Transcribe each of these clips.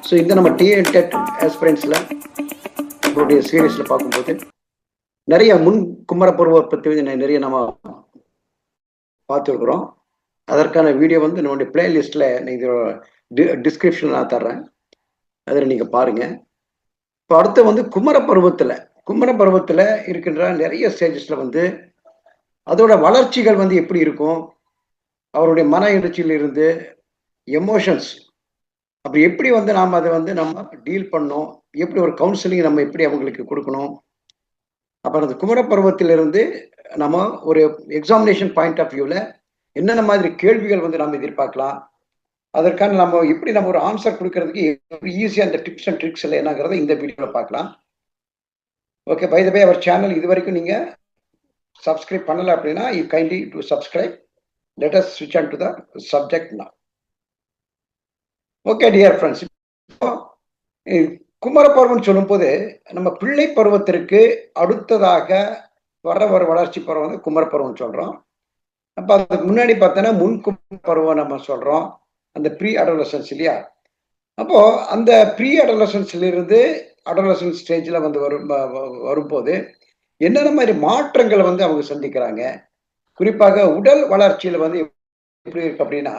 So இந்த நம்ம TN dead ஆஸ்பிரன்ஸில் நம்மளுடைய சீரீஸில் பார்க்கும்போது நிறைய முன் குமரப்பருவ பற்றி நிறைய நம்ம பார்த்துருக்குறோம். அதற்கான வீடியோ வந்து நம்மளுடைய பிளேலிஸ்ட்டில் நீங்கள் டிஸ்கிரிப்ஷனில் நான் தர்றேன், அதில் நீங்கள் பாருங்கள். இப்போ அடுத்து வந்து குமரப்பருவத்தில் இருக்கின்ற நிறைய ஸ்டேஜஸில் வந்து அதோட வளர்ச்சிகள் வந்து எப்படி இருக்கும், அவருடைய மன எழுச்சியிலிருந்து எமோஷன்ஸ் அப்படி எப்படி வந்து நாம் அதை வந்து நம்ம டீல் பண்ணோம், எப்படி ஒரு கவுன்சிலிங் நம்ம எப்படி அவங்களுக்கு கொடுக்கணும். அப்புறம் அந்த குமரப்பருவத்திலிருந்து நம்ம ஒரு எக்ஸாமினேஷன் பாயிண்ட் ஆஃப் வியூவில் என்னென்ன மாதிரி கேள்விகள் வந்து நம்ம எதிர்பார்க்கலாம், அதற்கான நம்ம எப்படி நம்ம ஒரு ஆன்சர் கொடுக்கறதுக்கு எப்படி ஈஸியாக அந்த டிப்ஸ் அண்ட் ட்ரிக்ஸ் இல்லை என்னங்கிறத இந்த வீடியோவில் பார்க்கலாம். Okay, by the way our channel இது வரைக்கும் நீங்கள் சப்ஸ்கிரைப் பண்ணலை அப்படின்னா you kindly to subscribe. Let us ஸ்விட்ச் on to the subject now. Okay dear friends, குமரப்பருவம் சொல்லும் போது நம்ம பிள்ளை பருவத்திற்கு அடுத்ததாக வர வளர்ச்சி பருவம் வந்து குமரப்பருவம் சொல்றோம். அப்ப அதுக்கு முன்னாடி பார்த்தோன்னா முன் பருவம் நம்ம சொல்றோம், அந்த ப்ரீ அடோலசன்ஸ் இல்லையா. அப்போ அந்த ப்ரீ அடோலசன்ஸ்ல இருந்து அடோலசன்ஸ் ஸ்டேஜ்ல வந்து வரும்போது என்னென்ன மாதிரி மாற்றங்களை வந்து அவங்க சந்திக்கிறாங்க, குறிப்பாக உடல் வளர்ச்சியில வந்து எப்படி இருக்கு அப்படின்னா,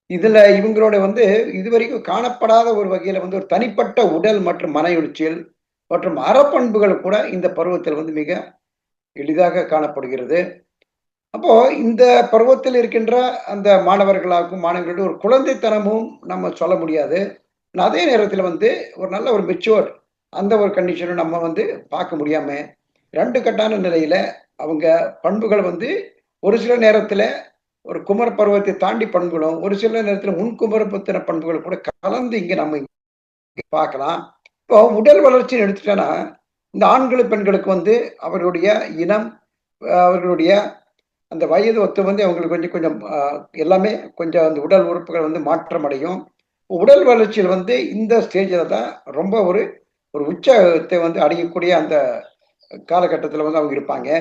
இதுல இவங்களோட வந்து இதுவரைக்கும் காணப்படாத ஒரு வகையில வந்து ஒரு தனிப்பட்ட உடல் மற்றும் மன எழுச்சியல் மற்றும் அறப்பண்புகள் கூட இந்த பருவத்தில் வந்து மிக எளிதாக காணப்படுகிறது. அப்போ இந்த பருவத்தில் இருக்கின்ற அந்த மாணவர்களாகவும் மாணவர்களுடைய ஒரு குழந்தைத்தனமும் நம்ம சொல்ல முடியாது. அதே நேரத்தில் வந்து ஒரு நல்ல ஒரு மெச்சூர் அந்த ஒரு கண்டிஷனும் நம்ம வந்து பார்க்க முடியாம ரெண்டு கட்டான நிலையில அவங்க பண்புகள் வந்து ஒரு சில நேரத்துல ஒரு குமர பருவத்தை தாண்டி பண்புகளும் ஒரு சில நேரத்தில் முன்குமரப்பத்தின பண்புகள் கூட கலந்து இங்க நம்ம பார்க்கலாம். இப்போ உடல் வளர்ச்சின்னு எடுத்துட்டோன்னா இந்த ஆண்கள் பெண்களுக்கு வந்து அவர்களுடைய இனம், அவர்களுடைய அந்த வயது ஒத்து வந்து அவங்களுக்கு கொஞ்சம் கொஞ்சம் எல்லாமே கொஞ்சம் அந்த உடல் உறுப்புகள் வந்து மாற்றம் அடையும். உடல் வளர்ச்சியில் வந்து இந்த ஸ்டேஜில் தான் ரொம்ப ஒரு ஒரு உச்சத்தை வந்து அடையக்கூடிய அந்த காலகட்டத்தில் வந்து அவங்க இருப்பாங்க.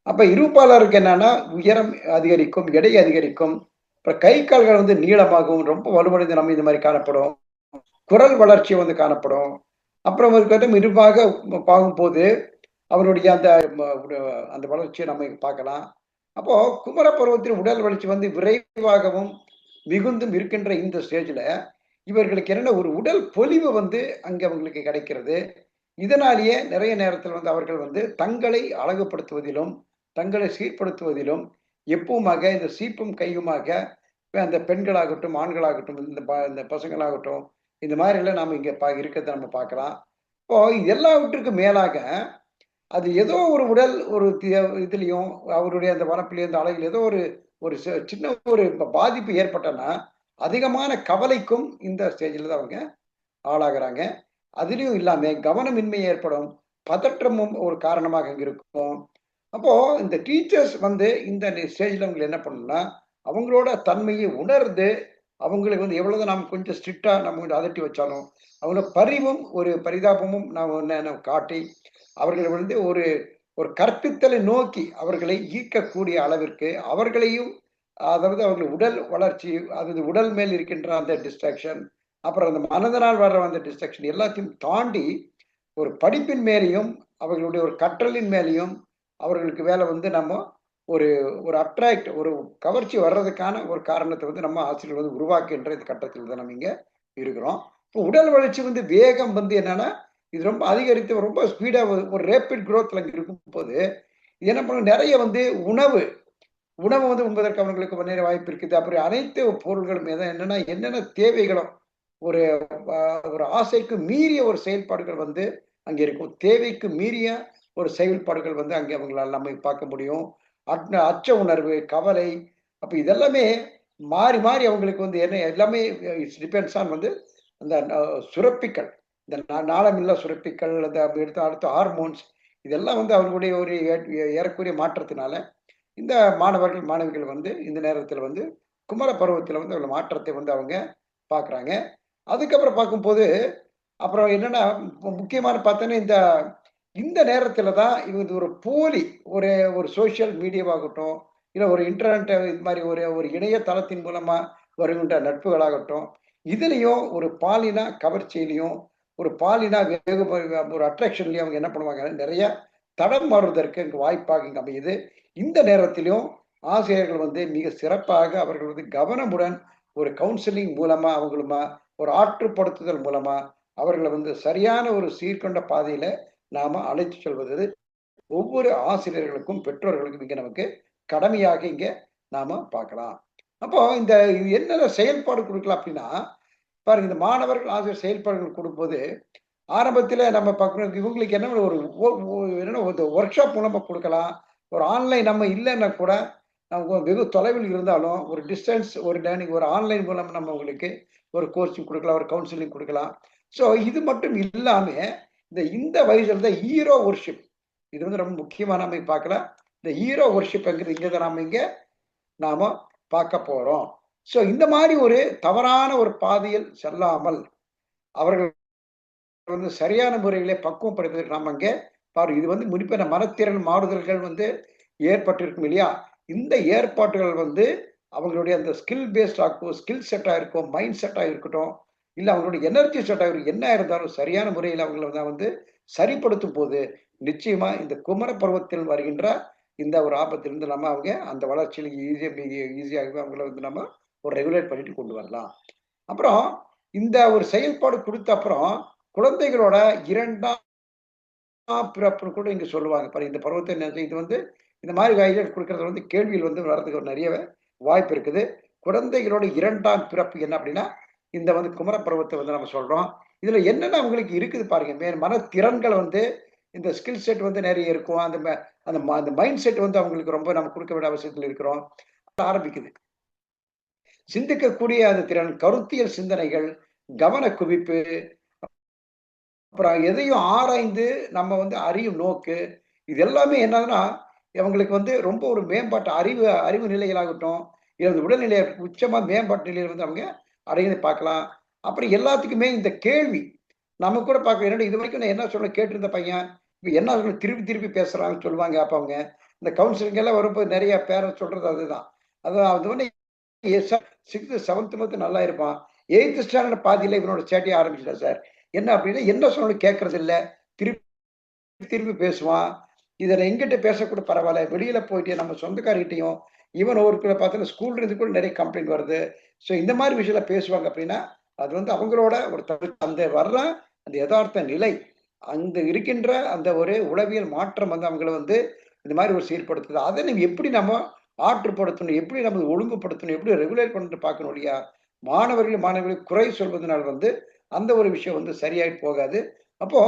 அப்ப இருப்பாளருக்கு என்னன்னா உயரம் அதிகரிக்கும், எடை அதிகரிக்கும், அப்புறம் கை கால்கள் வந்து நீளமாகவும் ரொம்ப வலுவடைந்து நம்ம இந்த மாதிரி காணப்படும், குரல் வளர்ச்சி வந்து காணப்படும். அப்புறம் இருப்பாக பார்க்கும்போது அவருடைய அந்த அந்த வளர்ச்சியை நம்ம பார்க்கலாம். அப்போ குமர பருவத்தின் உடல் வளர்ச்சி வந்து விரைவாகவும் மிகுந்தும் இருக்கின்ற இந்த ஸ்டேஜ்ல இவர்களுக்கு என்னென்ன ஒரு உடல் பொலிவு வந்து அங்க அவங்களுக்கு கிடைக்கிறது. இதனாலேயே நிறைய நேரத்தில் வந்து அவர்கள் வந்து தங்களை அழகுபடுத்துவதிலும் தங்களை சீர்படுத்துவதிலும் எப்பவுமாக இந்த சீப்பும் கையுமாக அந்த பெண்களாகட்டும் ஆண்களாகட்டும் இந்த பசங்களாகட்டும் இந்த மாதிரி எல்லாம் நாம இங்க இருக்கிறத நம்ம பார்க்கலாம். இப்போ எல்லாவற்றுக்கும் மேலாக அது ஏதோ ஒரு உடல் ஒரு இதுலயும் அவருடைய அந்த வனப்பிலையும் அந்த அழகில் ஏதோ ஒரு ஒரு சின்ன ஒரு பாதிப்பு ஏற்பட்டனா அதிகமான கவலைக்கும் இந்த ஸ்டேஜில் தான் அவங்க ஆளாகிறாங்க. அதுலயும் இல்லாம கவனமின்மை ஏற்படும், பதற்றமும் ஒரு காரணமாக அங்க இருக்கும். அப்போ இந்த டீச்சர்ஸ் வந்து இந்த ஸ்டேஜ்ல அவங்க என்ன பண்ணணும்னா அவங்களோட தன்மையை உணர்ந்து அவங்களுக்கு வந்து எவ்வளவுதான் நாம் கொஞ்சம் ஸ்ட்ரிக்டா நம்ம கொஞ்சம் அதட்டி வச்சாலும் அவங்களோட பரிவும் ஒரு பரிதாபமும் நாம் காட்டி அவர்களை வந்து ஒரு ஒரு கற்பித்தலை நோக்கி அவர்களை ஈர்க்கக்கூடிய அளவிற்கு அவர்களையும், அதாவது அவர்கள் உடல் வளர்ச்சி, அதாவது உடல் மேல் இருக்கின்ற அந்த டிஸ்ட்ராக்ஷன், அப்புறம் அந்த மனதனால் வர்ற அந்த டிஸ்ட்ராக்ஷன் எல்லாத்தையும் தாண்டி ஒரு படிப்பின் மேலேயும் அவர்களுடைய ஒரு கற்றலின் மேலேயும் அவர்களுக்கு வேலை வந்து நம்ம ஒரு ஒரு அட்ராக்ட் ஒரு கவர்ச்சி வர்றதுக்கான ஒரு காரணத்தை வந்து நம்ம ஆசிரியர் வந்து உருவாக்குன்ற இந்த கட்டத்தில் தான் நம்ம இங்க இருக்கிறோம். இப்போ உடல் வளர்ச்சி வந்து வேகம் வந்து என்னன்னா இது ரொம்ப அதிகரித்து ரொம்ப ஸ்பீடா ஒரு ரேபிட் குரோத்ல இருக்கும் போது என்ன பண்ண நிறைய வந்து உணவு வந்து உண்பதற்கு அவங்களுக்கு நிறைய வாய்ப்பு இருக்குது. அப்புறம் அனைத்து பொருள்களும் என்னன்னா என்னென்ன தேவைகளும் ஒரு ஒரு ஆசைக்கு மீறிய ஒரு செயல்பாடுகள் வந்து அங்க இருக்கும். தேவைக்கு மீறிய ஒரு செயல்பாடுகள் வந்து அங்கே அவங்களால நம்ம பார்க்க முடியும். அச்ச உணர்வு, கவலை, அப்ப இதெல்லாமே மாறி மாறி அவங்களுக்கு வந்து என்ன எல்லாமே டிபெண்ட்ஸ் ஆன் வந்து அந்த சுரப்பிகள், இந்த நாளமில்லா சுரப்பிகள், அந்த எடுத்து அடுத்த ஹார்மோன்ஸ் இதெல்லாம் வந்து அவர்களுடைய ஒரு ஏறக்குரிய மாற்றத்தினால இந்த மாணவர்கள் மாணவிகள் வந்து இந்த நேரத்தில் வந்து குமர பருவத்தில் வந்து அவங்க மாற்றத்தை வந்து அவங்க பார்க்குறாங்க. அதுக்கப்புறம் பார்க்கும்போது அப்புறம் என்னன்னா முக்கியமான பார்த்தோன்னா இந்த இந்த நேரத்துல தான் இது ஒரு போலி ஒரு ஒரு சோசியல் மீடியாவாகட்டும், இல்லை ஒரு இன்டர்நெட் இது மாதிரி ஒரு ஒரு இணையதளத்தின் மூலமா வருகின்ற நட்புகளாகட்டும், இதுலயும் ஒரு பாலின கவர்ச்சியிலையும் ஒரு பாலின ஒரு அட்ராக்ஷன்லயும் அவங்க என்ன பண்ணுவாங்க, நிறைய தடம் மாறுவதற்கு வாய்ப்பாக இங்க அமையுது. இந்த நேரத்திலும் ஆசிரியர்கள் வந்து மிக சிறப்பாக அவர்கள் வந்து கவனமுடன் ஒரு கவுன்சிலிங் மூலமா அவங்களுமா ஒரு ஆற்றுப்படுத்துதல் மூலமா அவர்களை வந்து சரியான ஒரு சீர்கொண்ட பாதையில நாம அழைத்து செல்வது ஒவ்வொரு ஆசிரியர்களுக்கும் பெற்றோர்களுக்கும் இங்க நமக்கு கடமையாக இங்க நாம பார்க்கலாம். அப்போ இந்த என்னென்ன செயல்பாடு கொடுக்கலாம் அப்படின்னா, பாருங்க இந்த மாணவர்கள் ஆசிரியர் செயல்பாடுகள் கொடுக்கும்போது ஆரம்பத்துல நம்ம பார்க்கணும் இவங்களுக்கு என்ன ஒரு என்னன்னா ஒரு ஒர்க் ஷாப் மூலமா கொடுக்கலாம். ஒரு ஆன்லைன் நம்ம இல்லைன்னா கூட நம்ம வெகு தொலைவில் இருந்தாலும் ஒரு டிஸ்டன்ஸ் ஒரு லேர்னிங் ஒரு ஆன்லைன் மூலம் நம்ம உங்களுக்கு ஒரு கோச்சிங் கொடுக்கலாம், ஒரு கவுன்சிலிங் கொடுக்கலாம். ஸோ இது மட்டும் இல்லாம இந்த வயசுல தான் ஹீரோ ஒர்ஷிப் இது வந்து ரொம்ப முக்கியமா நம்ம பார்க்கலாம். இந்த ஹீரோ ஒர்ஷிப்ங்கிறது இங்க தான் நாம பார்க்க போறோம். ஸோ இந்த மாதிரி ஒரு தவறான ஒரு பாதையில் செல்லாமல் அவர்கள் வந்து சரியான முறையிலே பக்குவப்படுத்துவதற்கு நாம அங்கே பாரு இது வந்து முன்னிப்பான மனத்திறன் மாறுதல்கள் வந்து ஏற்பட்டிருக்கும் இல்லையா? இந்த ஏற்பாட்டுகள் வந்து அவங்களுடைய அந்த ஸ்கில் பேஸ்ட் ஆகும், ஸ்கில் செட்டா இருக்கும், மைண்ட் செட்டா இருக்கட்டும், இல்ல அவங்களுடைய எனர்ஜி செட்டா இருக்கும். என்ன இருந்தாலும் சரியான முறையில் அவங்கள வந்து சரிப்படுத்தும் போது, நிச்சயமா இந்த குமர பருவத்தில் வருகின்ற இந்த ஒரு ஆபத்திலிருந்து நம்ம அவங்க அந்த வளர்ச்சியில ஈஸியாகவே அவங்கள வந்து நம்ம ஒரு ரெகுலேட் பண்ணிட்டு கொண்டு வரலாம். அப்புறம் இந்த ஒரு செயல்பாடு குடுத்த அப்புறம் குழந்தைகளோட 2ஆம் பிறப்புன்னு கூட இங்க சொல்லுவாங்க. பாருங்க இந்த பருவத்தை இது வந்து இந்த மாதிரி வயதில் குடுக்கறது வந்து கேள்வியில் வந்து வர்றதுக்கு ஒரு நிறைய வாய்ப்பு இருக்குது. குழந்தைகளோட 2ஆம் பிறப்பு என்ன அப்படின்னா, இந்த வந்து குமர பருவத்தை வந்து நம்ம சொல்றோம். இதுல என்னென்ன அவங்களுக்கு இருக்குது பாருங்க. மனத்திறன்கள் வந்து இந்த ஸ்கில் செட் வந்து நிறைய இருக்கும். அந்த மைண்ட் செட் வந்து அவங்களுக்கு ரொம்ப நம்ம குடுக்க வேண்டிய அவசியத்துல இருக்கிறோம். ஆரம்பிக்குது. சிந்திக்கக்கூடிய அந்த திறன், கருத்தியல் சிந்தனைகள், கவன குவிப்பு, அப்புறம் எதையும் ஆராய்ந்து நம்ம வந்து அறியும் நோக்கு, இது எல்லாமே என்னதுன்னா, இவங்களுக்கு வந்து ரொம்ப ஒரு மேம்பாட்டு அறிவு அறிவு நிலைகளாகட்டும், இல்ல உடல்நிலை உச்சமா மேம்பாட்டு நிலையில வந்து அவங்க அடையதை பார்க்கலாம். அப்புறம் எல்லாத்துக்குமே இந்த கேள்வி, நம்ம கூட பார்க்க என்னடா இதுவரைக்கும் நான் என்ன சொல்ல கேட்டிருந்த பையன், இப்ப என்ன திருப்பி திருப்பி பேசுறான்னு சொல்லுவாங்க அப்ப அவங்க. இந்த கவுன்சிலிங் எல்லாம் வரும்போது நிறைய பேரண்ட்ஸ் சொல்றது அதுதான். அதான் அது வந்து 6th, 7th மந்த் நல்லா இருப்பான். 8th ஸ்டாண்டர்ட் பாதியில இவனோட சேட்டைய ஆரம்பிச்சுட்டான் சார். என்ன அப்படின்னா, என்ன சொன்னாலும் கேட்கறது இல்ல. திருப்பி திருப்பி பேசுவான். இத என்கிட்ட பேசக்கூட பரவால்ல. வெளியில போயிட்டு நம்ம சொந்தக்காரர்கிட்டயும், ஈவன் ஒருத்தர பார்த்தா ஸ்கூல்ல இருந்து கூட நிறைய கம்ப்ளைண்ட் வருது. ஸோ இந்த மாரி விஷயத்துல பேசுவாங்க அப்படின்னா, அது வந்து அவங்களோட ஒரு அந்த வர்ற அந்த எதார்த்த நிலை, அங்க இருக்கின்ற அந்த ஒரு உளவியல் மாற்றம் வந்து அவங்கள வந்து இந்த மாரி ஒரு சீர்படுத்துது. அத நம்ம எப்படி நம்ம ஆற்றுப்படுத்தணும், எப்படி நம்ம ஒழுங்குபடுத்தணும், எப்படி ரெகுலேட் பண்ணிட்டு பார்க்கணும் இல்லையா? மாணவர்கள் குறை சொல்வதனால் வந்து அந்த ஒரு விஷயம் வந்து சரியாய் போகாது. அப்போ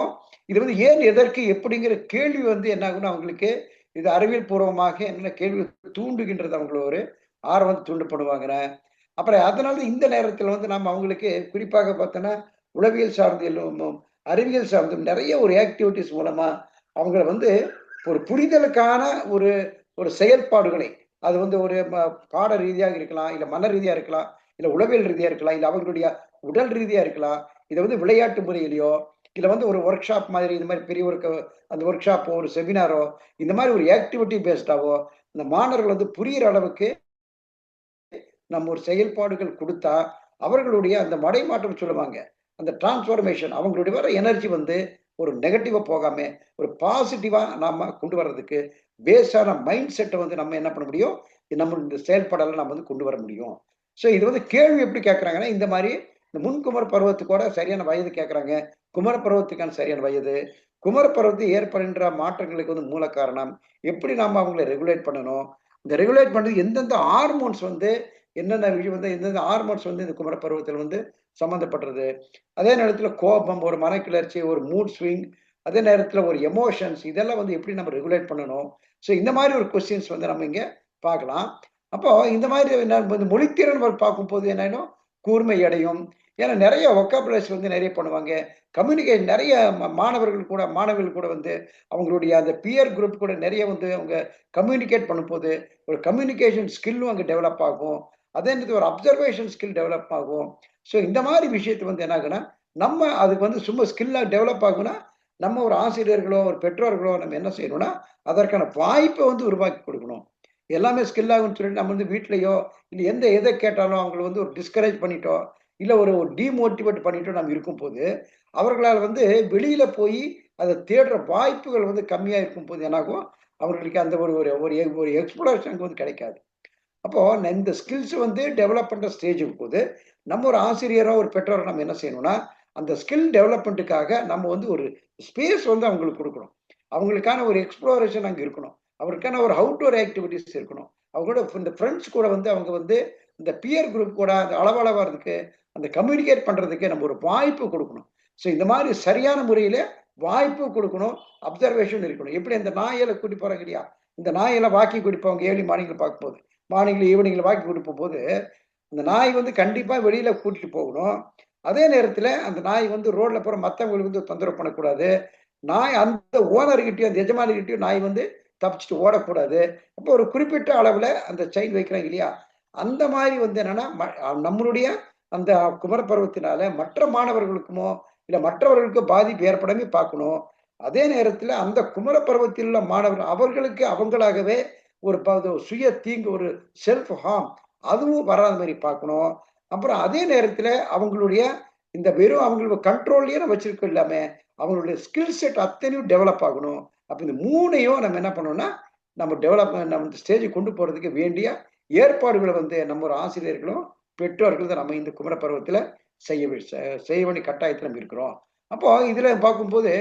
இது வந்து ஏன், எதற்கு, எப்படிங்கிற கேள்வி வந்து என்ன ஆகும்னா அவங்களுக்கு இது அறிவியல் பூர்வமாக என்ன கேள்வி தூண்டுகின்றது அவங்கள ஒரு ஆர்வம் தூண்டப்படுவாங்க. அப்புறம் அதனால இந்த நேரத்துல வந்து நம்ம அவங்களுக்கு குறிப்பாக பார்த்தோன்னா, உளவியல் சார்ந்த அறிவியல் சார்ந்தும் நிறைய ஒரு ஆக்டிவிட்டீஸ் மூலமா அவங்கள வந்து ஒரு புரிதலுக்கான ஒரு ஒரு செயல்பாடுகளை அது வந்து ஒரு பாட ரீதியாக இருக்கலாம், இல்ல மன ரீதியா இருக்கலாம், இல்ல உளவியல் ரீதியா இருக்கலாம், இல்ல அவங்களுடைய உடல் ரீதியா இருக்கலாம். இத வந்து விளையாட்டு முறையிலயோ, இல்ல வந்து ஒரு ஒர்க் ஷாப் மாதிரி இந்த மாதிரி பெரிய ஒரு அந்த ஒர்க் ஷாப்போ, ஒரு செமினாரோ, இந்த மாதிரி ஒரு ஆக்டிவிட்டி பேஸ்டாவோ, இந்த மாணவர்கள் வந்து புரியிற அளவுக்கு நம்ம ஒரு செயல்பாடுகள் குடுத்தா, அவர்களுடைய அந்த மடைமாற்றம் சொல்லுவாங்க. அந்த டிரான்ஸ்ஃபார்மேஷன் அவங்களுடைய வர எனர்ஜி வந்து ஒரு நெகட்டிவா போகாம, ஒரு பாசிட்டிவா நாம கொண்டு வர்றதுக்கு பேஸான மைண்ட் செட்ட வந்து நம்ம என்ன பண்ண முடியும்? நம்ம இந்த செயல்பாடெல்லாம் நம்ம வந்து கொண்டு வர முடியும். ஸோ இது வந்து கேள்வி எப்படி கேட்கறாங்கன்னா, இந்த மாரி இந்த முன்குமர பருவத்துக்கோட சரியான வயது கேட்கறாங்க. குமர பருவத்துக்கான சரியான வயது. குமர பருவத்தில் ஏற்படுகின்ற மாற்றங்களுக்கு வந்து மூல காரணம். எப்படி நாம அவங்கள ரெகுலேட் பண்ணணும்? இந்த ரெகுலேட் பண்றது எந்தெந்த ஹார்மோன்ஸ் வந்து என்னென்ன விஷயம் வந்து எந்தெந்த ஹார்மோன்ஸ் வந்து இந்த குமர பருவத்தில் வந்து சம்மந்தப்பட்டது. அதே நேரத்துல கோபம், ஒரு மனக்கிளர்ச்சி, ஒரு மூட் ஸ்விங், அதே நேரத்துல ஒரு எமோஷன்ஸ் இதெல்லாம் வந்து எப்படி நம்ம ரெகுலேட் பண்ணணும்? ஸோ இந்த மாரி ஒரு கொஸ்டின்ஸ் வந்து நம்ம இங்க பார்க்கலாம். அப்போ இந்த மாதிரி இந்த மொழித்திறன் பார்க்கும்போது என்ன ஆயிடும்? கூர்மை அடையும். ஏன்னா நெறைய வொக்காபுலரிஸ் வந்து நெறைய பண்ணுவாங்க. கம்யூனிகேஷன் நெறைய மாணவர்கள் கூட வந்து அவங்களுடைய அந்த பியர் குரூப் கூட நெறைய வந்து அவங்க கம்யூனிகேட் பண்ணும்போது, ஒரு கம்யூனிகேஷன் ஸ்கில்லும் அங்க டெவலப் ஆகும். அதே நேரத்துல ஒரு அப்சர்வேஷன் ஸ்கில் டெவலப் ஆகும். ஸோ இந்த மாரி விஷயத்து வந்து என்ன ஆகுன்னா, நம்ம அதுக்கு வந்து சும்மா ஸ்கில்லா டெவலப் ஆகும்னா, நம்ம ஒரு ஆசிரியர்களோ, ஒரு பெற்றோர்களோ நம்ம என்ன செய்யணும்னா, அதற்கான வாய்ப்ப வந்து உருவாக்கி குடுக்கணும். எல்லாமே ஸ்கில் ஆகும்ன்னு சொல்லிட்டு நம்ம வந்து வீட்லயோ, இல்ல எத கேட்டாலும் அவங்கள வந்து ஒரு டிஸ்கரேஜ் பண்ணிட்டோம். இல்ல ஒரு டிமோட்டிவேட் பண்ணிட்டு நம்ம இருக்கும்போது, அவர்களால் வந்து வெளியில போய் அத தேடுற வாய்ப்புகள் வந்து கம்மியா இருக்கும்போது என்னாகும், அவர்களுக்கு அந்த ஒரு ஒரு ஒரு ஒரு எக்ஸ்ப்ளோரேஷன் வந்து கிடைக்காது. அப்போ இந்த ஸ்கில்ஸ் வந்து டெவலப் பண்ற ஸ்டேஜ் இருக்கும்போது, நம்ம ஒரு ஆசிரியரோ, ஒரு பெற்றோரோ நம்ம என்ன செய்யணும்னா, அந்த ஸ்கில் டெவலப்மென்ட்டுக்காக நம்ம வந்து ஒரு ஸ்பேஸ் வந்து அவங்களுக்கு குடுக்கணும். அவங்களுக்கான ஒரு எக்ஸ்ப்ளோரேஷன் அங்க இருக்கணும். அவருக்கான ஒரு அவுட்டோர் ஆக்டிவிட்டீஸ் இருக்கணும். அவங்களோட இந்த ஃபிரெண்ட்ஸ் கூட வந்து அவங்க வந்து இந்த பியர் குரூப் கூட அந்த அளவளவறதுக்கு, அந்த கம்யூனிகேட் பண்றதுக்கு நம்ம ஒரு வாய்ப்பு குடுக்கணும். ஸோ இந்த மாரி சரியான முறையில வாய்ப்பு குடுக்கணும். அப்சர்வேஷன் இருக்கணும். எப்படி அந்த நாயெல்லாம் கூட்டி போறாங்க இல்லையா? இந்த நாயெல்லாம் வாக்கிங் கூட்டி போவாங்க ஏர்லி மார்னிங்ல பார்க்கும்போது. மார்னிங்ல, ஈவினிங்ல வாக்கிங் கூட்டி போம்போது, அந்த நாய் வந்து கண்டிப்பா வெளியில கூட்டிட்டு போகணும். அதே நேரத்துல அந்த நாய் வந்து ரோட்ல போற மத்தவங்களுக்கு வந்து தொந்தரவு பண்ணக்கூடாது. நாய் அந்த ஓனர்கிட்டயும், அந்த எஜமானிகிட்டயும் நாய் வந்து தப்பிச்சுட்டு ஓடக்கூடாது. அப்போ ஒரு குறிப்பிட்ட அளவுல அந்த செயின் வைக்கிறாங்க இல்லையா? அந்த மாரி வந்து என்னன்னா, நம்மளுடைய அந்த குமர பருவத்தினால மற்ற மாணவர்களுக்குமோ, இல்ல மற்றவர்களுக்கோ பாதிப்பு ஏற்படாம பார்க்கணும். அதே நேரத்துல அந்த குமர பருவத்தில் உள்ள மாணவர்கள் அவர்களுக்கு அவங்களாகவே ஒரு சுய தீங்கு, ஒரு செல்ஃப் ஹார்ம் அதுவும் வராத மாரி பார்க்கணும். அப்புறம் அதே நேரத்துல அவங்களுடைய இந்த வெறும் அவங்களோட கண்ட்ரோல்லயே நம்ம வச்சிருக்கோம் இல்லாம, அவங்களுடைய ஸ்கில் செட் அத்தனையும் டெவலப் ஆகணும். அப்ப இந்த 3யும் நம்ம என்ன பண்ணணும்னா, நம்ம இந்த ஸ்டேஜ்க்கு கொண்டு போறதுக்கு வேண்டிய ஏற்பாடுகள வந்து நம்ம ஒரு ஆசிரியர்களும், பெற்றோர்களும் தான் நம்ம இந்த குமர பருவத்தில செய்ய வே செ செய்ய வேண்டிய கட்டாயத்தில நம்ம இருக்கிறோம். அப்போ இதில பார்க்கும்போது,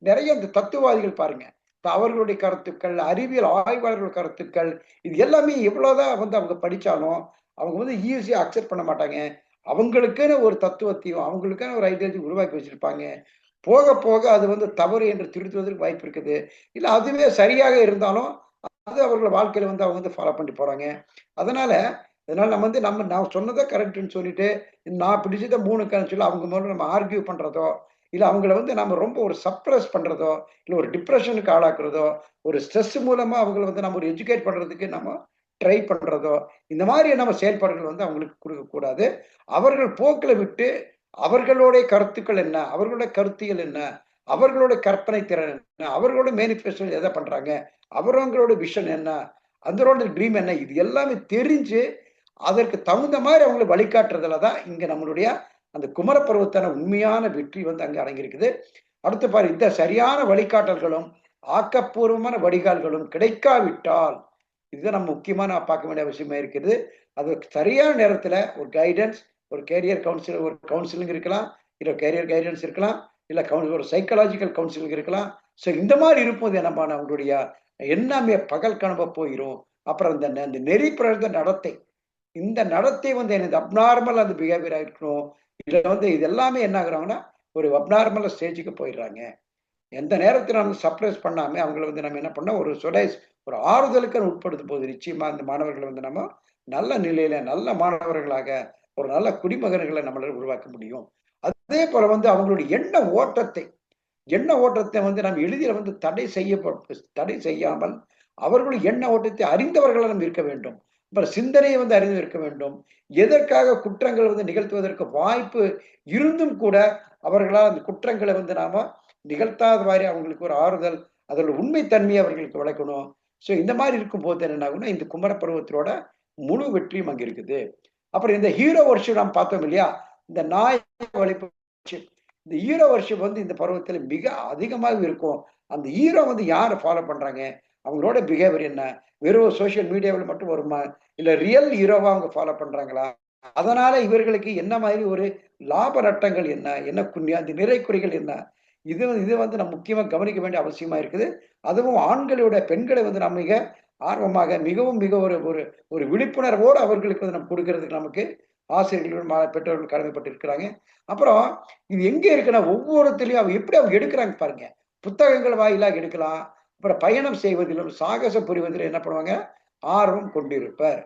நெறைய இந்த தத்துவவாதிகள் பாருங்க. இப்ப அவர்களுடைய கருத்துக்கள், அறிவியல் ஆய்வாளர்கள் கருத்துக்கள், இது எல்லாமே எவ்வளோதான் வந்து அவங்க படிச்சாலும், அவங்க வந்து ஈஸியா அக்செப்ட் பண்ண மாட்டாங்க. அவங்களுக்குன்னு ஒரு தத்துவத்தையும், அவங்களுக்கான ஒரு ஐடியாலஜி உருவாக்கி வச்சிருப்பாங்க. போக, போக அது வந்து தவறு என்று திருத்துவதற்கு வாய்ப்பு இருக்குது. இல்ல அதுவே சரியாக இருந்தாலும், அது அவர்கள் வாழ்க்கையில வந்து அவங்க வந்து ஃபாலோ பண்ணிட்டு போறாங்க. அதனால அதனால நான் சொன்னத கரெக்ட்ன்னு சொல்லிட்டு, நான் பிடிச்சத 3க்குன்னு சொல்லி அவங்க முதல்ல நம்ம ஆர்க்யூ பண்றதோ, இல்ல அவங்கள வந்து நம்ம ரொம்ப ஒரு சப்ரஸ் பண்றதோ, இல்ல ஒரு டிப்ரஷனுக்கு ஆளாக்குறதோ, ஒரு ஸ்ட்ரெஸ் மூலமா அவங்கள வந்து நம்ம ஒரு எஜுகேட் பண்றதுக்கு நம்ம ட்ரை பண்றதோ, இந்த மாரி நம்ம செயல்பாடுகள் வந்து அவங்களுக்கு குடுக்கக்கூடாது. அவர்கள் போக்குல விட்டு, அவர்களுடைய கருத்துக்கள் என்ன? அவர்களுடைய கருத்தியல் என்ன? அவர்களுடைய கற்பனை திறன் என்ன? அவர்களோட மேனிஃபெஸ்டோ எத பண்றாங்க? அவரவங்களோட விஷன் என்ன? அதனோட ட்ரீம் என்ன? இது எல்லாமே தெரிஞ்சு, அதற்கு தகுந்த மாரி அவங்கள வழிகாட்டுறதுல தான் இங்க நம்மளுடைய அந்த குமர பருவத்தான உண்மையான வெற்றி வந்து அங்க அடங்கியிருக்குது. அடுத்து பாரு இந்த சரியான வழிகாட்டல்களும், ஆக்கப்பூர்வமான வடிகால்களும் கிடைக்காவிட்டால், இதுதான் நம்ம முக்கியமா நான் பார்க்க வேண்டிய விஷயமா இருக்குது. அது சரியான நேரத்துல ஒரு கைடன்ஸ், ஒரு கேரியர் கவுன்சிலர் ஒரு கவுன்சிலிங் இருக்கலாம். இல்ல கேரியர் கைடன்ஸ் இருக்கலாம். இல்ல ஒரு சைக்காலஜிக்கல் கவுன்சிலிங் இருக்கலாம். ஸோ இந்த மாரி இருக்கும்போது என்னப்பா நம்மளுடைய எண்ணமே பகல் கனவா போயிரும். அப்புறம் அந்த நெறி பிறழ்ந்த நடத்தை. இந்த நடத்தை வந்து எனக்கு அப்நார்மல் அந்த பிஹேவியரா இருக்கணும். இல்ல வந்து இது எல்லாமே என்ன ஆகுறாங்கன்னா, ஒரு அப்நார்மல் ஸ்டேஜ்க்கு போயிடுறாங்க. எந்த நேரத்தில நம்ம சர்ப்ரைஸ் பண்ணாம அவங்கள வந்து நம்ம என்ன பண்ணோம், ஒரு ஆறுதலுக்கு உட்படுத்தும்போது நிச்சயமா அந்த மாணவர்கள வந்து நம்ம நல்ல நிலையில, நல்ல மாணவர்களாக, ஒரு நல்ல குடிமகன்கள நம்மளால உருவாக்க முடியும். அதே போல வந்து அவங்களுடைய எண்ண ஓட்டத்தை வந்து நம்ம எளிதில வந்து தடை செய்யாமல், அவர்களுடைய எண்ண ஓட்டத்தை அறிந்தவர்களா நம்ம இருக்க வேண்டும். அப்புறம் சிந்தனையை வந்து அறிந்து இருக்க வேண்டும். எதற்காக குற்றங்கள் வந்து நிகழ்த்துவதற்கு வாய்ப்பு இருந்தும் கூட, அவர்களால் அந்த குற்றங்கள வந்து நாம நிகழ்த்தாத மாரி அவங்களுக்கு ஒரு ஆறுதல், அதோட உண்மை தன்மையை அவர்களுக்கு விளக்கணும். ஸோ இந்த மாரி இருக்கும்போது என்ன ஆகும்னா, இந்த குமர பருவத்திலோட முழு வெற்றியும் அங்க இருக்குது. அப்புறம் இந்த ஹீரோ வொர்ஷிப் நாம் பார்த்தோம் இல்லையா? இந்த நாய் வழிப்பு இந்த ஹீரோ வொர்ஷிப் வந்து இந்த பருவத்தில மிக அதிகமாக இருக்கும். அந்த ஹீரோ வந்து யார ஃபாலோ பண்றாங்க? அவங்களோட பிஹேவியர் என்ன? வெறும் சோசியல் மீடியாவுல மட்டும் வருமா? இல்ல ரியல் ஹீரோவா அவங்க ஃபாலோ பண்றாங்களா? அதனால இவர்களுக்கு என்ன மாதிரி ஒரு லாப நட்டங்கள் என்ன? என்ன அந்த நிறை குறைகள் என்ன? இது இது வந்து நம்ம முக்கியமா கவனிக்க வேண்டிய அவசியமா இருக்குது. அதுவும் ஆண்களோட பெண்களை வந்து நாம் மிக ஆர்வமாக மிகவும் மிக ஒரு ஒரு ஒரு விழிப்புணர்வோடு அவர்களுக்கு வந்து நம்ம குடுக்குறதுக்கு நமக்கு ஆசிரியர்கள், பெற்றோர்கள் கடமைப்பட்டு இருக்கிறாங்க. அப்புறம் இது எங்க இருக்குன்னா, ஒவ்வொருத்தலயும் அவங்க எடுக்குறாங்க பாருங்க. புத்தகங்கள் வாயிலாக எடுக்கலாம். அப்புறம் பயணம் செய்வதிலும், சாகசம் புரிவதிலும் என்ன பண்ணுவாங்க? ஆர்வம் கொண்டிருப்பர்.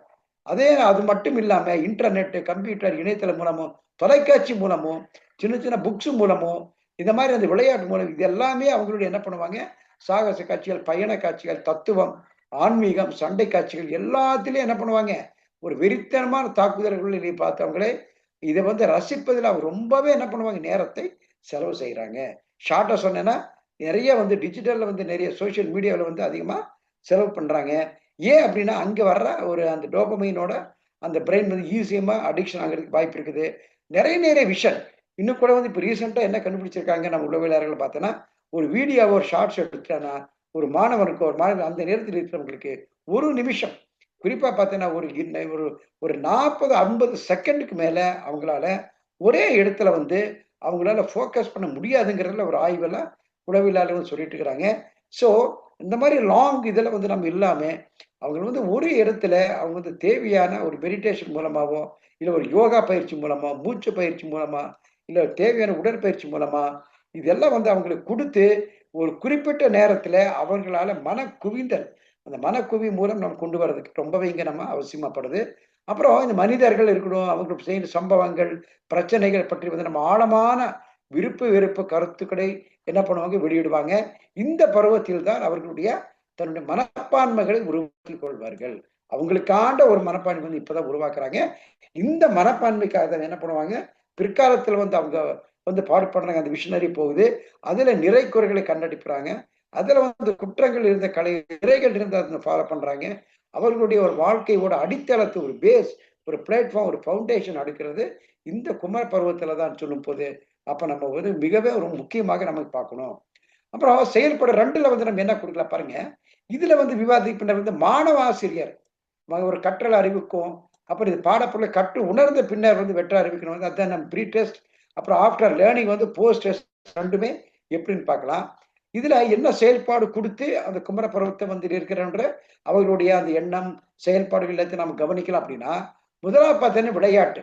அது மட்டும் இல்லாம இன்டர்நெட், கம்ப்யூட்டர், இணையதளம் மூலமும், தொலைக்காட்சி மூலமும், சின்ன சின்ன புக்ஸ் மூலமும், இந்த மாரி அந்த விளையாட்டு மூலம் இது எல்லாமே அவங்களுடைய என்ன பண்ணுவாங்க? சாகச காட்சிகள், பயண காட்சிகள், தத்துவம், ஆன்மீகம், சண்டை காட்சிகள் எல்லாத்திலயும் என்ன பண்ணுவாங்க? ஒரு வெறித்தனமான தாக்குதல்களை பார்த்தவங்களே, இத வந்து ரசிப்பதில அவங்க ரொம்பவே என்ன பண்ணுவாங்க? நேரத்தை செலவு செய்றாங்க. ஷார்ட்டா சொன்னேன்னா, நெறைய வந்து டிஜிட்டல்ல வந்து நெறைய சோசியல் மீடியால வந்து அதிகமா செலவு பண்றாங்க. ஏன் அப்டின்னா, அங்க வர்ற ஒரு அந்த டோபமைனோட அந்த பிரெயின் வந்து ஈஸியமா அடிக்ஷன் ஆகுறதுக்கு வாய்ப்பு இருக்குது. நிறைய நிறைய விஷன். இன்னும் கூட வந்து இப்ப ரீசென்ட்டா என்ன கண்டுபிடிச்சிருக்காங்க நம்ம உளவியலாளர்கள் பார்த்தோன்னா, ஒரு வீடியோவோ, ஒரு ஷார்ட்ஸ் எடுத்துட்டான்னா, ஒரு மாணவனுக்கு ஒரு மாணவி அந்த நேரத்தில் இருக்கிறவங்களுக்கு 1 நிமிஷம், குறிப்பா பார்த்தீங்கன்னா, ஒரு ஒரு 40, 50 செகண்டுக்கு மேல அவங்களால ஒரே இடத்துல வந்து அவங்களால ஃபோக்கஸ் பண்ண முடியாதுங்கிறதுல ஒரு ஆய்வெல்லாம் உளவியலாளர்கள் சொல்லிட்டு இருக்கிறாங்க. ஸோ, இந்த மாரி லாங் இதுல வந்து நம்ம இல்லாம, அவங்க வந்து ஒரு இடத்துல அவங்க வந்து தேவையான ஒரு மெடிடேஷன் மூலமாவோ, இல்ல ஒரு யோகா பயிற்சி மூலமா, மூச்சு பயிற்சி மூலமா, இல்ல தேவையான உடற்பயிற்சி மூலமா, இதெல்லாம் வந்து அவங்களுக்கு குடுத்து, ஒரு குறிப்பிட்ட நேரத்துல அவர்களால மனக்குவிதல், அந்த மனக்குவி மூலம் நம்ம கொண்டு வரதுக்கு ரொம்பவே இங்க நம்ம அவசியமாப்படுது. அப்புறம் இந்த மனிதர்கள் இருக்கணும், அவங்க செய்த சம்பவங்கள், பிரச்சனைகள் பற்றி வந்து நம்ம ஆழமான விருப்பு, வெறுப்பு கருத்துக்களை என்ன பண்ணுவாங்க? வெளியிடுவாங்க. இந்த பருவத்தில் தான் அவர்களுடைய தன்னுடைய மனப்பான்மைகளை உருவாக்கிக் கொள்வார்கள். அவங்களுக்காண்ட ஒரு மனப்பான்மை வந்து இப்பதான் உருவாக்குறாங்க. இந்த மனப்பான்மைக்காக தான் என்ன பண்ணுவாங்க, பிற்காலத்துல வந்து அவங்க வந்து பாடுபடுறாங்க. அந்த மிஷனரி போகுது. அதுல நிறை குறைகளை கண்டடிக்கிறாங்க. அதுல வந்து குற்றங்கள் இருந்த நிறைகள் இருந்த அத ஃபாலோ பண்றாங்க. அவர்களுடைய ஒரு வாழ்க்கையோட அடித்தளத்து ஒரு பேஸ், ஒரு பிளாட்ஃபார்ம், ஒரு ஃபவுண்டேஷன் அடுக்கிறது இந்த குமர பருவத்துல தான் சொல்லும்போது, அப்ப நம்ம வந்து மிகவே ஒரு முக்கியமாக நம்ம பார்க்கணும். அப்புறம் செயல்பட 2ல வந்து நம்ம என்ன குடுக்கலாம் பாருங்க. இதுல வந்து விவாதிப்பினர் வந்து மாணவ ஆசிரியர் ஒரு கற்றல் அறிவுக்கும், அப்புறம் இது பாடப்பொருளை கற்று உணர்ந்த பின்னர் வந்து வெற்ற அறிவிக்கணும். வந்து அதான் நம்ம ப்ரீ டெஸ்ட், அப்புறம் ஆஃப்டர் லேர்னிங் வந்து போஸ்ட் டெஸ்ட் 2மே எப்படின்னு பார்க்கலாம். இதுல என்ன செயல்பாடு குடுத்து அந்த குமர பருவத்த வந்து இருக்கிறன்ற அவர்களுடைய அந்த எண்ணம், செயல்பாடுகள் எல்லாத்தையும் நம்ம கவனிக்கலாம் அப்படின்னா, முதலாவது பார்த்தீங்கன்னா விளையாட்டு.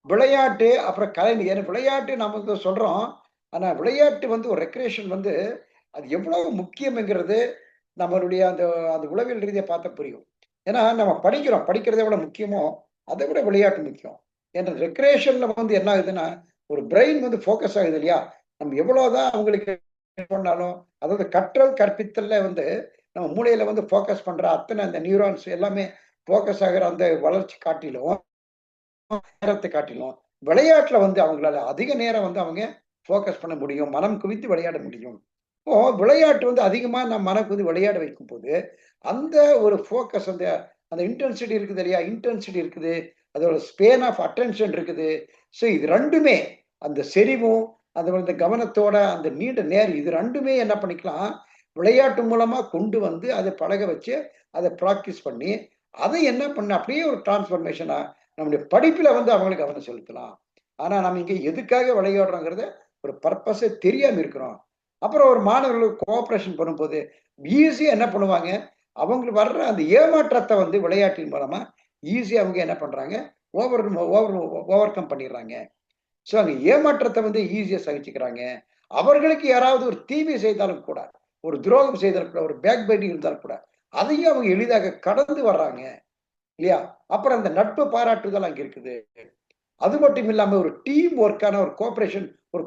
விளையாட்டு, அப்புறம் கலை. ஏன்னா விளையாட்டு நம்ம வந்து சொல்றோம். ஆனா விளையாட்டு வந்து ஒரு ரெக்ரியேஷன் வந்து அது எவ்வளவு முக்கியம்ங்கிறது நம்மளுடைய அந்த அந்த உளவியல் ரீதியா பார்த்தா புரியும். ஏன்னா நம்ம படிக்கிறோம். படிக்கிறது எவ்வளவு முக்கியமோ, அதை விட விளையாட்டு முக்கியம். ஏன்னா ரெக்ரியேஷன்ல வந்து என்ன ஆகுதுன்னா, ஒரு பிரெயின் வந்து ஃபோக்கஸ் ஆகுது இல்லையா? நம்ம எவ்வளவுதான் அவங்களுக்கு பண்ணாலும், அதாவது கற்றல் கற்பித்தல்ல வந்து நம்ம மூளையில வந்து ஃபோக்கஸ் பண்ற அத்தனை அந்த நியூரான்ஸ் எல்லாமே ஃபோக்கஸ் ஆகுற அந்த வளர்ச்சி காட்டிலும் நேரத்தை காட்டிலும், விளையாட்டுல வந்து அவங்களால அதிக நேரம் வந்து அவங்க ஃபோக்கஸ் பண்ண முடியும். மனம் குவித்து விளையாட முடியும். இப்போ விளையாட்டு வந்து அதிகமா நம்ம மனம் குவித்து விளையாட வைக்கும்போது, அந்த ஒரு ஃபோக்கஸ் அந்த அந்த இன்டென்சிட்டி இருக்குது இல்லையா? இன்டென்சிட்டி இருக்குது. அதோட ஸ்பேன் ஆஃப் அட்டென்ஷன் இருக்குது. ஸோ இது 2மே அந்த செறிவும், அது வந்து கவனத்தோட அந்த நீண்ட நேரம் இது 2மே என்ன பண்ணிக்கலாம், விளையாட்டு மூலமா கொண்டு வந்து அத பழக வச்சு, அத பிராக்டிஸ் பண்ணி, அதை என்ன பண்ண அப்படியே ஒரு டிரான்ஸ்ஃபர்மேஷனா நம்முடைய படிப்புல வந்து அவங்களுக்கு கவனம் செலுத்தலாம். ஆனா நம்ம இங்க எதுக்காக விளையாடுறோங்கிறத ஒரு பர்ப்பஸே தெரியாம இருக்கிறோம். அப்புறம் ஒரு மாணவர்களுக்கு கோஆப்பரேஷன் பண்ணும்போது, ஈஸியா என்ன பண்ணுவாங்க, அவங்களுக்கு வர்ற அந்த ஏமாற்றத்த வந்து விளையாட்டின் மூலமா ஈஸியா அவங்க என்ன பண்றாங்க, ஓவர் ஓவர் ஓவர் கம் பண்ணிடுறாங்க. ஸோ அங்க ஏமாற்றத்த வந்து ஈஸியா சகிச்சுக்கிறாங்க. அவர்களுக்கு யாராவது ஒரு தீமை செய்தாலும் கூட, ஒரு துரோகம் செய்தாலும் கூட, ஒரு பேக் பைட்டிங் இருந்தாலும் கூட, அதையும் அவங்க எளிதாக கடந்து வர்றாங்க. இல்லையா? அப்புறம் அந்த நட்பு பாராட்டுதல் அங்க இருக்குது. அது மட்டும் இல்லாம ஒரு டீம் ஒர்க்கான ஒரு கோஆப்பரேஷன், ஒரு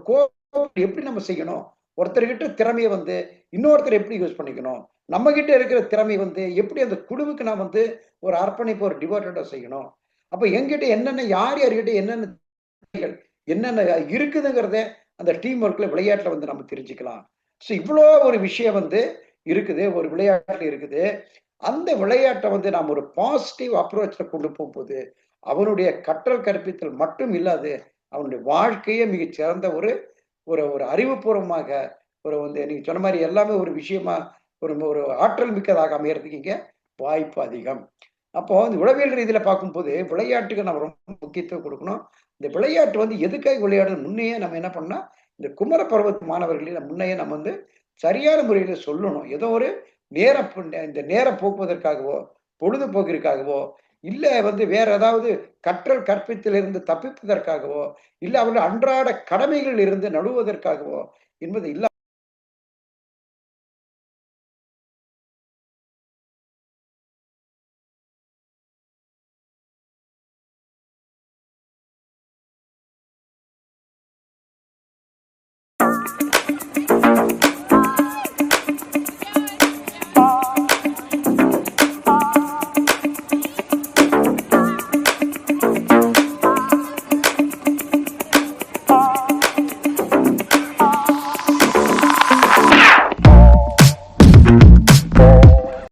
எப்படி நம்ம செய்யணும்? ஒருத்தர்கிட்ட திறமைய வந்து இன்னொருத்தர் எப்படி யூஸ் பண்ணிக்கணும்? நம்ம கிட்ட இருக்கிற திறமை வந்து எப்படி அந்த குழுவுக்கு நான் வந்து ஒரு அர்ப்பணிப்பு, ஒரு டிவோட்டடா செய்யணும்? அப்ப என்கிட்ட என்னென்ன யார் யார்கிட்ட என்னென்ன திறமைகள், என்னென்ன இருக்குதுங்கிறத அந்த டீம் ஒர்க்ல விளையாட்டுல வந்து நம்ம தெரிஞ்சுக்கலாம். ஸோ இவ்ளோ ஒரு விஷயம் வந்து இருக்குது. ஒரு விளையாட்டுல இருக்குது. அந்த விளையாட்ட வந்து நாம் ஒரு பாசிட்டிவ் அப்ரோச்ல கொண்டு போகும்போது, அவனுடைய கற்றல் கற்பித்தல் மட்டும் இல்லாது, அவனுடைய வாழ்க்கையே மிகச் சிறந்த ஒரு ஒரு ஒரு அறிவுபூர்வமாக, ஒரு வந்து நீங்க சொன்ன மாரி எல்லாமே ஒரு விஷயமா, ஒரு ஒரு ஆற்றல் மிக்கதாக அமையறதுக்கு இங்க வாய்ப்பு அதிகம். அப்போ இந்த உளவியல் ரீதியில பார்க்கும்போது, விளையாட்டுக்கு நம்ம ரொம்ப முக்கியத்துவம் குடுக்கணும். இந்த விளையாட்டு வந்து எதுக்காக விளையாடுறது முன்னையே நம்ம என்ன பண்ணணும், இந்த குமர பருவத்து மாணவர்களையும் முன்னையே நம்ம வந்து சரியான முறையில சொல்லணும். ஏதோ ஒரு இந்த நேரம் போக்குவதற்காகவோ, பொழுதுபோக்கிற்காகவோ, இல்ல வந்து வேற ஏதாவது கற்றல் கற்பித்தலிருந்து தப்பிப்பதற்காகவோ, இல்ல அவர்கள் அன்றாட கடமைகளில் இருந்து நழுவுவதற்காகவோ என்பது இல்ல.